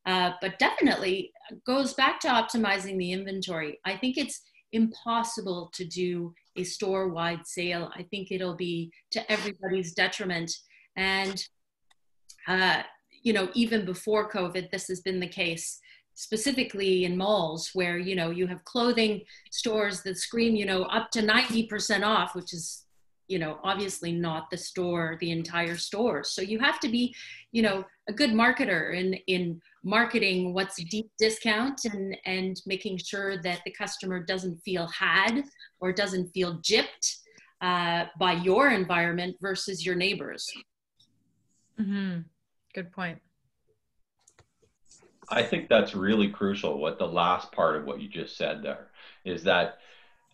But definitely goes back to optimizing the inventory. I think it's impossible to do a store-wide sale. I think it'll be to everybody's detriment. And, you know, even before COVID, this has been the case, specifically in malls where, you know, you have clothing stores that scream, you know, up to 90% off, which is, you know, obviously not the store, the entire store. So you have to be, you know, a good marketer in marketing what's deep discount and making sure that the customer doesn't feel had or doesn't feel gypped by your environment versus your neighbors. Mm-hmm. Good point. I think that's really crucial. What the last part of what you just said there is that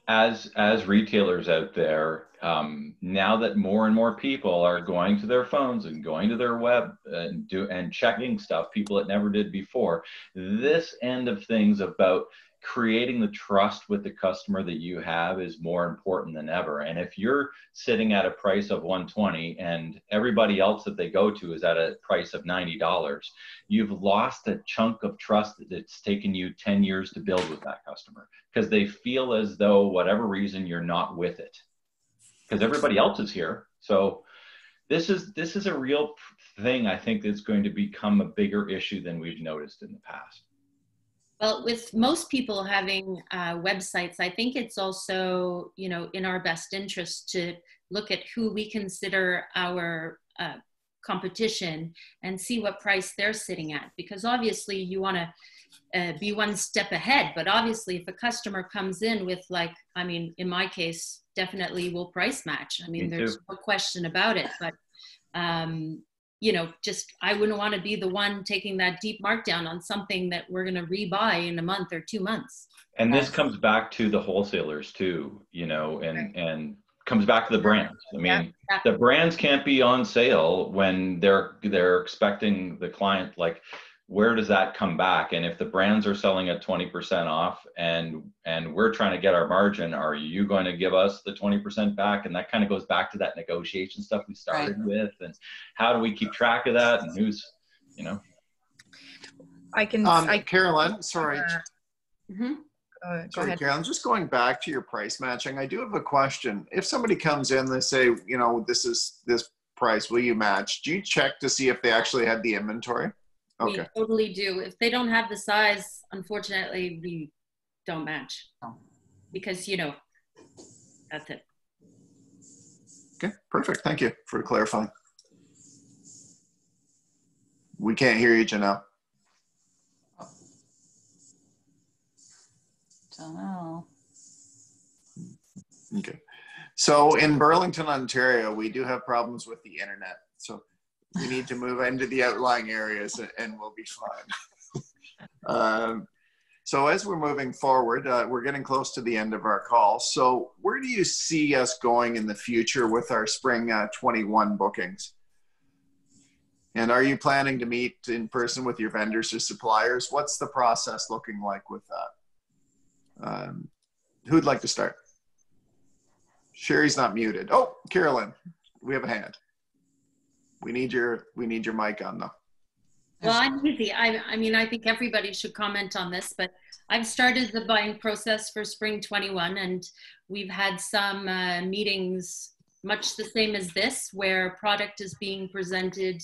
as retailers out there, now that more and more people are going to their phones and going to their web and checking stuff, people that never did before, this end of things about creating the trust with the customer that you have is more important than ever. And if you're sitting at a price of $120 and everybody else that they go to is at a price of $90, you've lost a chunk of trust that's taken you 10 years to build with that customer, because they feel as though whatever reason you're not with it because everybody else is here. So this is a real thing. I think that's going to become a bigger issue than we've noticed in the past. Well, with most people having websites, I think it's also, you know, in our best interest to look at who we consider our competition and see what price they're sitting at. Because obviously you want to be one step ahead, but obviously if a customer comes in with, like, I mean, in my case, definitely will price match. I mean, there's no question about it, but you know, just, I wouldn't want to be the one taking that deep markdown on something that we're going to rebuy in a month or 2 months. And this comes back to the wholesalers too, you know, and comes back to the brands. I mean, the brands can't be on sale when they're expecting the client, like, where does that come back? And if the brands are selling at 20% off and we're trying to get our margin, are you going to give us the 20% back? And that kind of goes back to that negotiation stuff we started with. And how do we keep track of that? And who's, you know? Carolyn, sorry. Go Sorry, ahead. Carolyn, just going back to your price matching, I do have a question. If somebody comes in, they say, you know, this is this price, will you match? Do you check to see if they actually had the inventory? Okay. We totally do. If they don't have the size, unfortunately, we don't match. Because, you know, that's it. Okay, perfect. Thank you for clarifying. We can't hear you, Janelle. Don't know. Okay. So in Burlington, Ontario, we do have problems with the internet. So we need to move into the outlying areas and we'll be fine. So as we're moving forward, we're getting close to the end of our call. So where do you see us going in the future with our spring 21 bookings? And are you planning to meet in person with your vendors or suppliers? What's the process looking like with that? Who'd like to start? Sherry's not muted. Oh, Carolyn, we have a hand. We need your mic on though. Well, I'm easy. I mean, I think everybody should comment on this, but I've started the buying process for spring 21, and we've had some meetings much the same as this, where product is being presented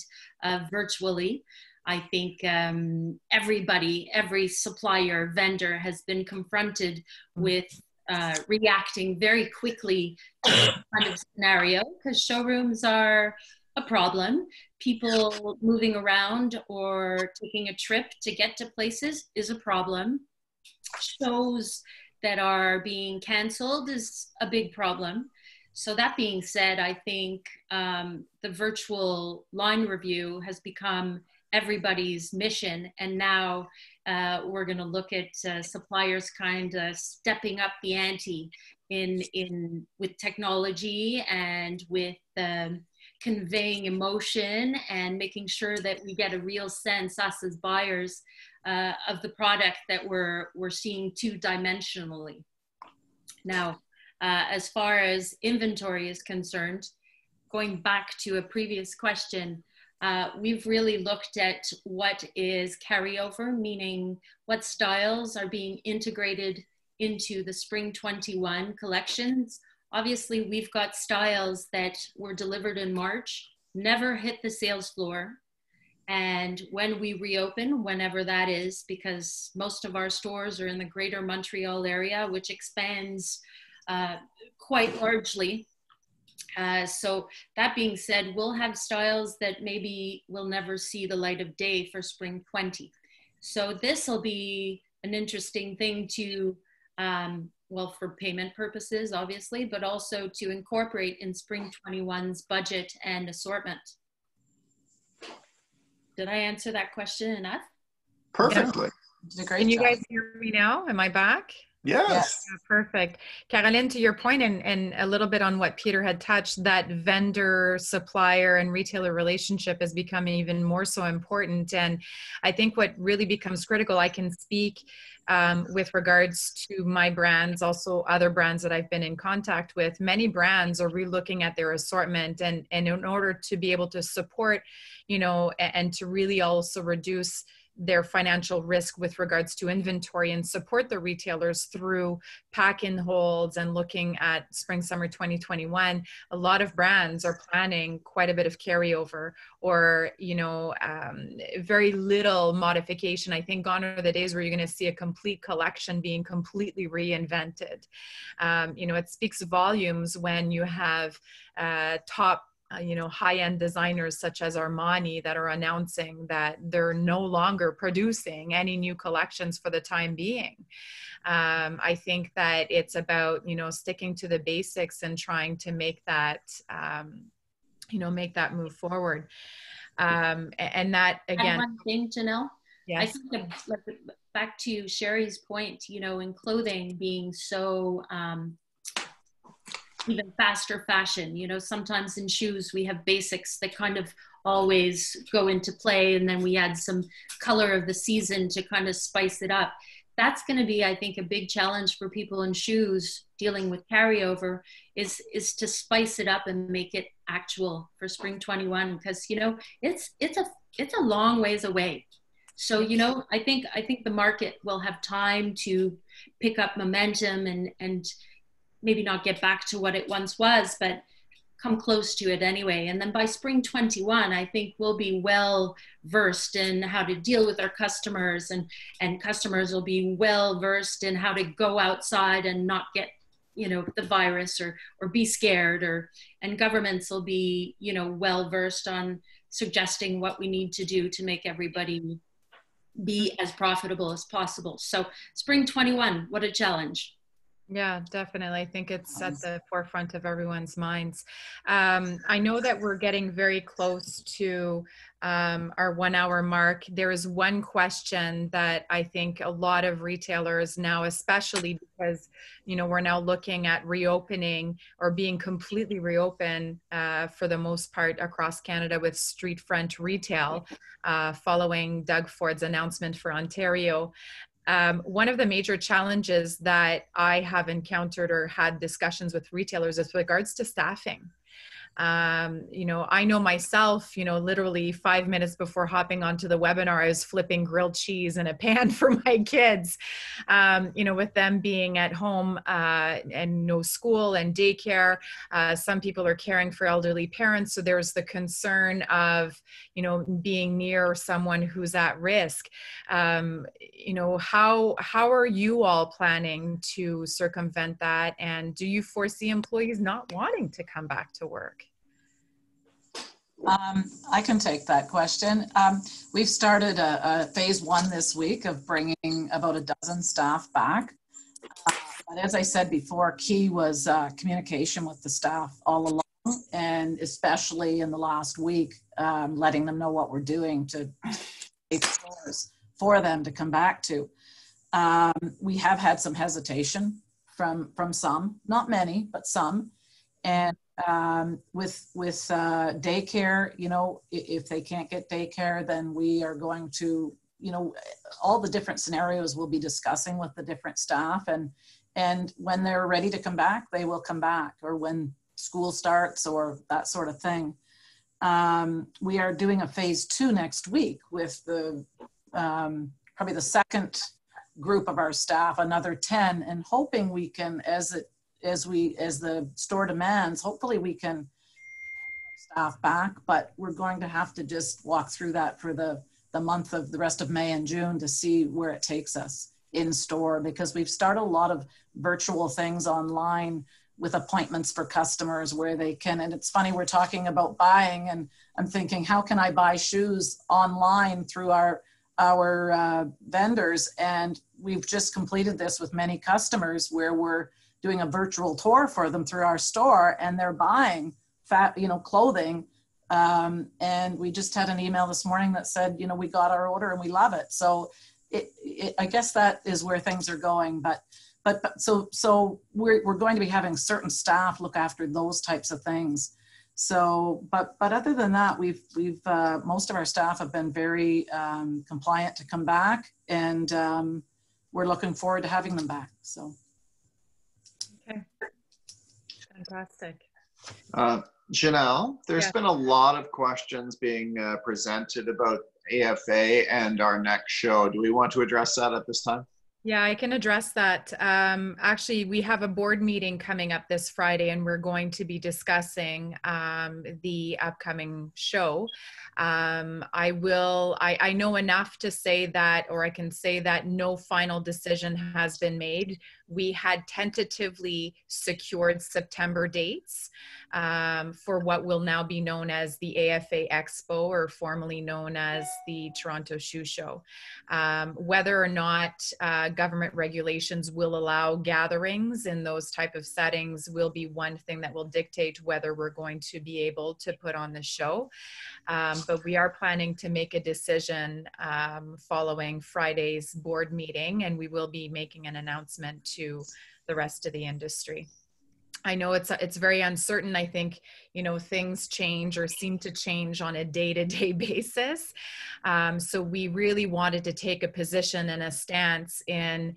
virtually. I think every supplier, vendor has been confronted with reacting very quickly to this kind of scenario, because showrooms are a problem. People moving around or taking a trip to get to places is a problem. Shows that are being canceled is a big problem. So that being said, I think the virtual line review has become everybody's mission. And now we're going to look at suppliers kind of stepping up the ante with technology and with conveying emotion and making sure that we get a real sense, us as buyers, of the product that we're seeing two-dimensionally. Now, as far as inventory is concerned, going back to a previous question, we've really looked at what is carryover, meaning what styles are being integrated into the Spring 21 collections. Obviously, we've got styles that were delivered in March, never hit the sales floor. And when we reopen, whenever that is, because most of our stores are in the greater Montreal area, which expands quite largely. So that being said, we'll have styles that maybe will never see the light of day for Spring 20. So this will be an interesting thing to, well, for payment purposes, obviously, but also to incorporate in Spring 21's budget and assortment. Did I answer that question enough? Perfectly. Yeah. Can you guys hear me now? Am I back? Yes. Yeah, perfect. Caroline, to your point, and a little bit on what Peter had touched, that vendor, supplier, and retailer relationship is becoming even more so important. And I think what really becomes critical, I can speak with regards to my brands, also other brands that I've been in contact with. Many brands are relooking at their assortment, and in order to be able to support, you know, and to really also reduce their financial risk with regards to inventory and support the retailers through pack and holds and looking at spring summer 2021, a lot of brands are planning quite a bit of carryover or, you know, very little modification. I think gone are the days where you're going to see a complete collection being completely reinvented. You know, it speaks volumes when you have top you know, high-end designers such as Armani that are announcing that they're no longer producing any new collections for the time being. I think that it's about, you know, sticking to the basics and trying to make that, you know, make that move forward. And that, again. One thing, Janelle. Yes. I think back to Sherry's point, you know, in clothing being so, even faster fashion, you know, sometimes in shoes we have basics that kind of always go into play, and then we add some color of the season to kind of spice it up. That's going to be, I think, a big challenge for people in shoes dealing with carryover is to spice it up and make it actual for spring 21, because, you know, it's a long ways away. So, you know, I think the market will have time to pick up momentum and maybe not get back to what it once was, but come close to it anyway. And then by spring 21, I think we'll be well versed in how to deal with our customers, and customers will be well versed in how to go outside and not get, you know, the virus or be scared, and governments will be, you know, well versed on suggesting what we need to do to make everybody be as profitable as possible. So spring 21, what a challenge. Yeah, definitely. I think it's at the forefront of everyone's minds. I know that we're getting very close to our 1 hour mark. There is one question that I think a lot of retailers now, especially because, you know, we're now looking at reopening or being completely reopened for the most part across Canada with street front retail following Doug Ford's announcement for Ontario. One of the major challenges that I have encountered or had discussions with retailers is with regards to staffing. You know, I know myself, you know, literally 5 minutes before hopping onto the webinar, I was flipping grilled cheese in a pan for my kids, you know, with them being at home and no school and daycare. Some people are caring for elderly parents. So there's the concern of, you know, being near someone who's at risk. You know, how are you all planning to circumvent that? And do you foresee employees not wanting to come back to work? I can take that question. We've started a phase 1 this week of bringing about a dozen staff back. But as I said before, key was communication with the staff all along, and especially in the last week, letting them know what we're doing to make stores for them to come back to. We have had some hesitation from some, not many, but some. And With daycare, you know, if they can't get daycare, then we are going to, you know, all the different scenarios we'll be discussing with the different staff, and when they're ready to come back, they will come back, or when school starts or that sort of thing. We are doing a phase 2 next week with the probably the second group of our staff, another 10, and hoping we can, as the store demands, hopefully we can staff back, but we're going to have to just walk through that for the rest of May and June to see where it takes us in store, because we've started a lot of virtual things online with appointments for customers where they can, and it's funny, we're talking about buying, and I'm thinking, how can I buy shoes online through our vendors? And we've just completed this with many customers where we're doing a virtual tour for them through our store, and they're buying clothing. And we just had an email this morning that said, you know, we got our order and we love it. So I guess that is where things are going. But so we're going to be having certain staff look after those types of things. So, but other than that, we've most of our staff have been very compliant to come back, and we're looking forward to having them back. So. Okay. Fantastic. Janelle, there's been a lot of questions being presented about AFA and our next show. Do we want to address that at this time? Yeah, I can address that. Actually, we have a board meeting coming up this Friday, and we're going to be discussing the upcoming show. I know enough to say that, or I can say that no final decision has been made. We had tentatively secured September dates for what will now be known as the AFA Expo, or formerly known as the Toronto Shoe Show. Whether or not government regulations will allow gatherings in those type of settings will be one thing that will dictate whether we're going to be able to put on the show. But we are planning to make a decision following Friday's board meeting, and we will be making an announcement to the rest of the industry. I know it's very uncertain. I think, you know, things change or seem to change on a day-to-day basis. So we really wanted to take a position and a stance in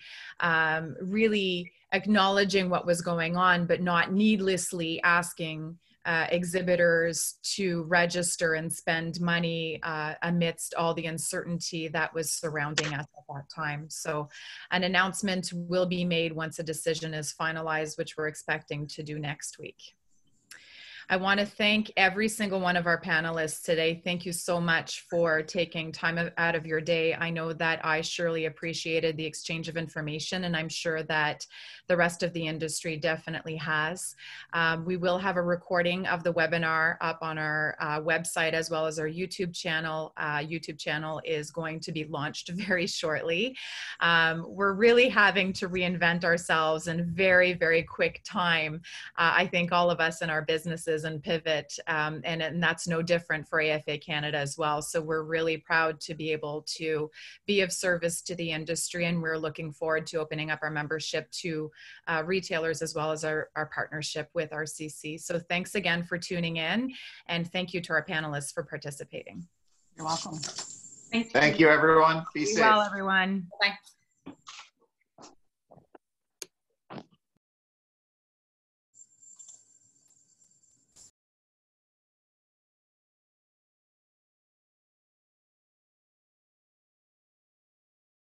really acknowledging what was going on, but not needlessly asking exhibitors to register and spend money amidst all the uncertainty that was surrounding us at that time. So an announcement will be made once a decision is finalized, which we're expecting to do next week. I want to thank every single one of our panelists today. Thank you so much for taking time out of your day. I know that I surely appreciated the exchange of information, and I'm sure that the rest of the industry definitely has. We will have a recording of the webinar up on our website, as well as our YouTube channel. YouTube channel is going to be launched very shortly. We're really having to reinvent ourselves in very, very quick time. I think all of us in our businesses and pivot, and that's no different for AFA Canada as well. So we're really proud to be able to be of service to the industry, and we're looking forward to opening up our membership to retailers, as well as our partnership with RCC. So thanks again for tuning in, and thank you to our panelists for participating. You're welcome. Thank you, everyone. Be safe. Well, everyone. Bye.